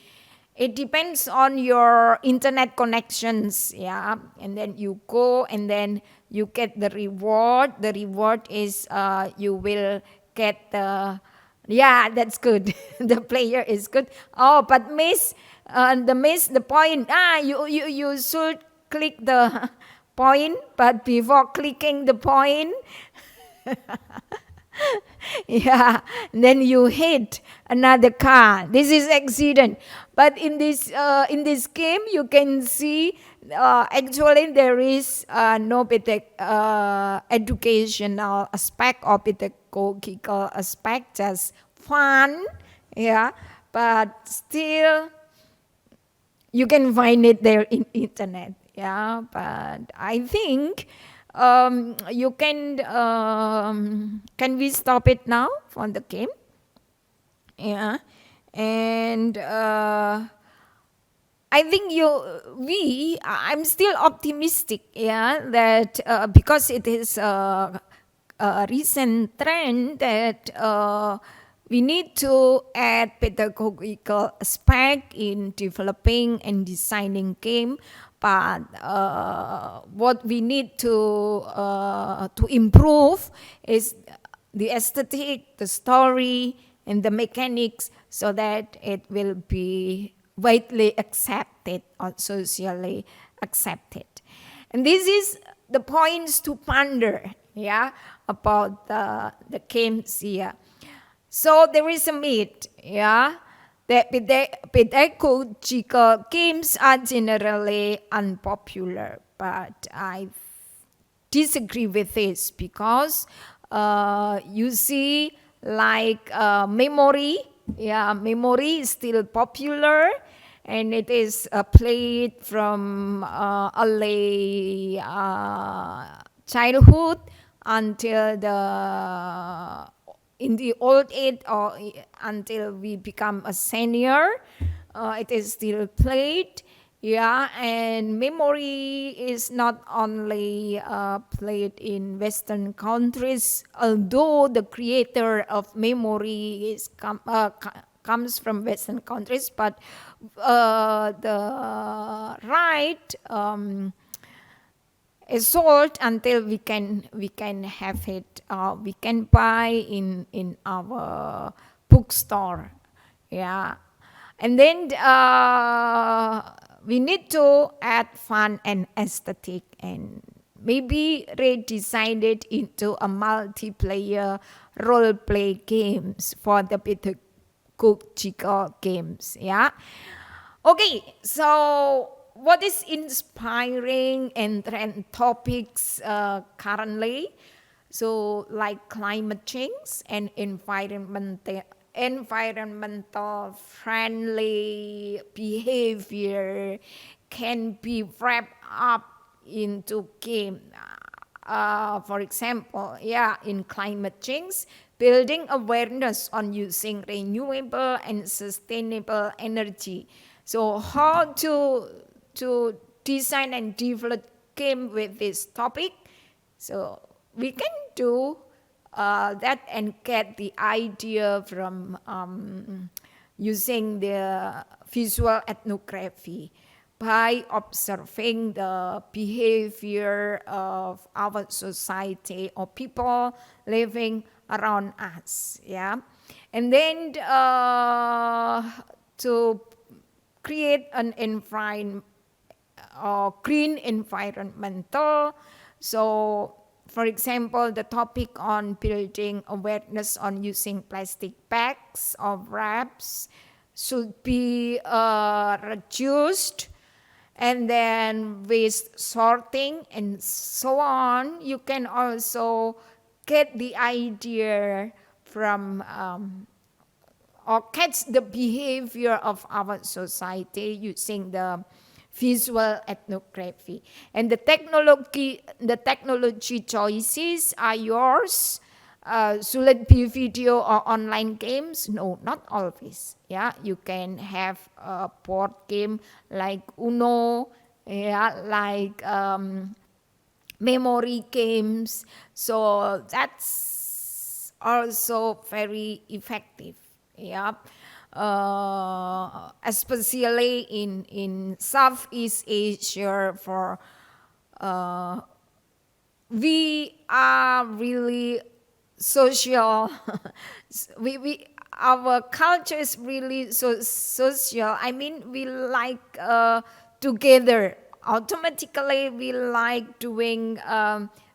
It depends on your internet connections, yeah. And then you go, and then you get the reward. The reward is you will get that's good. The player is good. Oh, but miss the point. You should click the point, but before clicking the point, then you hit another car. This is accident. But in this game, you can see actually there is no educational aspect or pedagogical aspect, just fun. Yeah, but still you can find it there in internet. Yeah, but I think you can we stop it now for the game? Yeah, and I think I'm still optimistic. Yeah, that because it is a recent trend that we need to add pedagogical aspect in developing and designing game. But what we need to improve is the aesthetic, the story, and the mechanics, so that it will be widely accepted or socially accepted. And this is the points to ponder, about the games here. So there is a myth, that pedagogical games are generally unpopular, but I disagree with this because you see, like memory is still popular, and it is played from early childhood until in the old age, or until we become a senior. It is still played. Yeah, and memory is not only played in Western countries, although the creator of memory comes from Western countries, but the right is sold until we can have it. We can buy in our bookstore. Yeah, and then we need to add fun and aesthetic, and maybe redesign it into a multiplayer role play games for the pedagogical games. Yeah. Okay, so what is inspiring and trend topics currently? So like climate change and environmental friendly behavior can be wrapped up into game. For example, in climate change, building awareness on using renewable and sustainable energy. So how to design and develop game with this topic? So we can do that and get the idea from using the visual ethnography by observing the behavior of our society or people living around us. Yeah, and then to create an environment or green environmental. So For example, the topic on building awareness on using plastic bags or wraps should be reduced, and then waste sorting and so on. You can also get the idea from or catch the behavior of our society using the visual ethnography. And the technology choices are yours. Should it be video or online games? No, not always. Yeah, you can have a board game like Uno, yeah, like memory games. So that's also very effective. Yeah. Especially in Southeast Asia, for we are really social. Our culture is really so social. I mean, we like together. Automatically, we like doing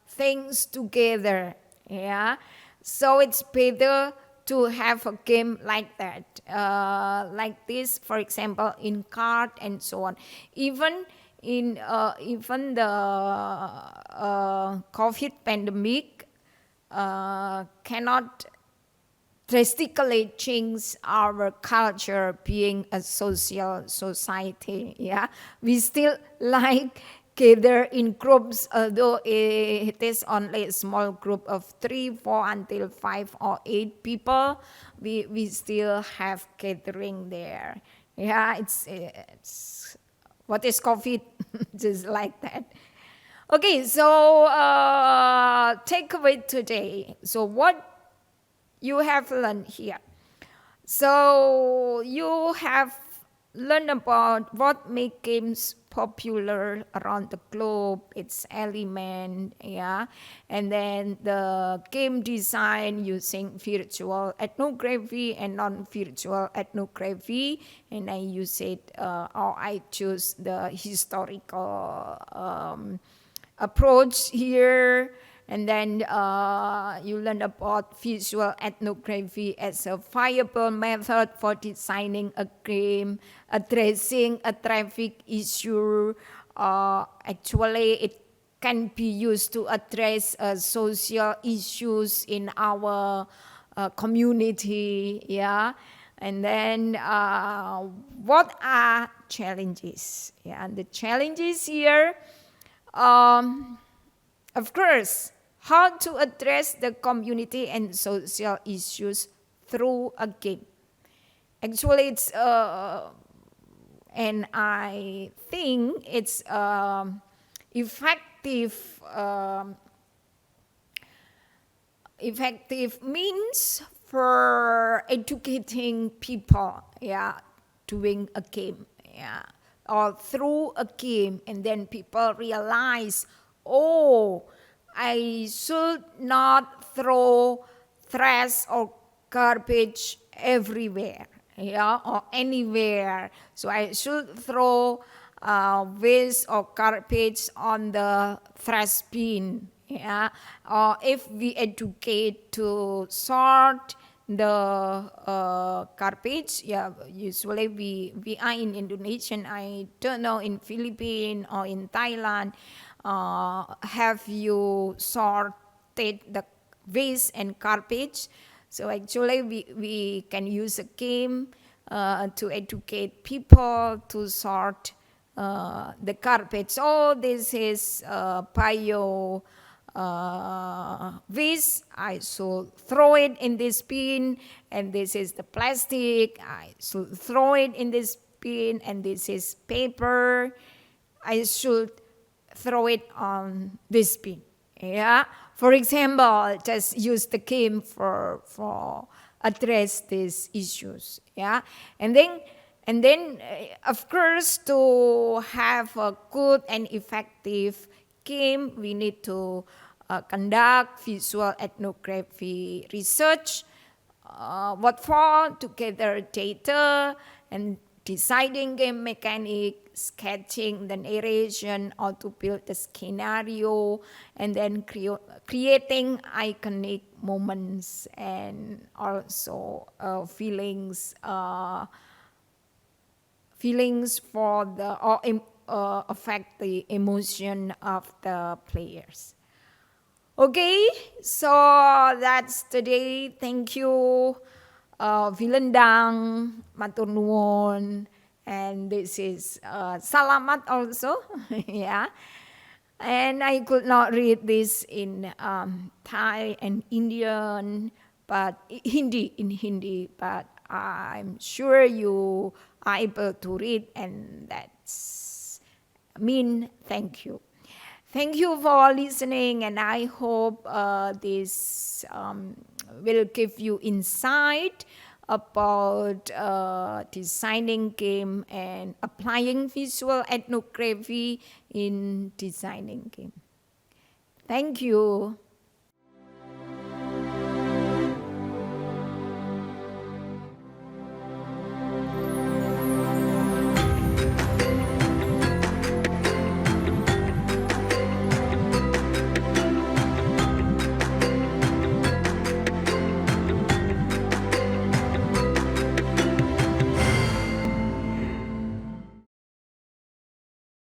things together. Yeah, so it's better to have a game like that, like this, for example, in card and so on. Even in even the COVID pandemic cannot drastically change our culture being a social society. Yeah, we still like gather in groups, although it is only a small group of 3, 4 until 5 or 8 people. We still have gathering there. Yeah, it's what is COVID? Just like that. Okay, so takeaway today. So what you have learned here? So you have learned about what make games popular around the globe, its element, yeah, and then the game design using virtual ethnography and non-virtual ethnography, and I use it, or I choose the historical approach here. And then you learn about visual ethnography as a viable method for designing a game, addressing a traffic issue. Actually, it can be used to address social issues in our community. Yeah, and then what are challenges? Yeah, and the challenges here, of course, how to address the community and social issues through a game. Actually, it's and I think it's effective. Effective means for educating people, yeah, doing a game, yeah, or through a game, and then people realize, oh, I should not throw trash or garbage everywhere, yeah, or anywhere. So I should throw waste or garbage on the trash bin, yeah. Or if we educate to sort the garbage, yeah, usually we are in Indonesia, I don't know in Philippines or in Thailand, have you sorted the waste and garbage? So actually we can use a game to educate people to sort the garbage. Oh, this is bio waste, I should throw it in this bin, and this is the plastic, I should throw it in this bin, and this is paper, I should throw it on this bin. Yeah. For example, just use the game for address these issues. Yeah. And then of course, to have a good and effective game, we need to conduct visual ethnography research. What for? To gather data and deciding game mechanic, sketching the narration or to build the scenario, and then creating iconic moments and also feelings for the or affect the emotion of the players. Okay, so that's today. Thank you, Vilendang, Matur nuwun, and this is Salamat also. Yeah, and I could not read this in Thai and Indian, but in Hindi, but I'm sure you are able to read, and that's mean thank you. Thank you for listening, and I hope this will give you insight about designing game and applying visual ethnography in designing game. Thank you.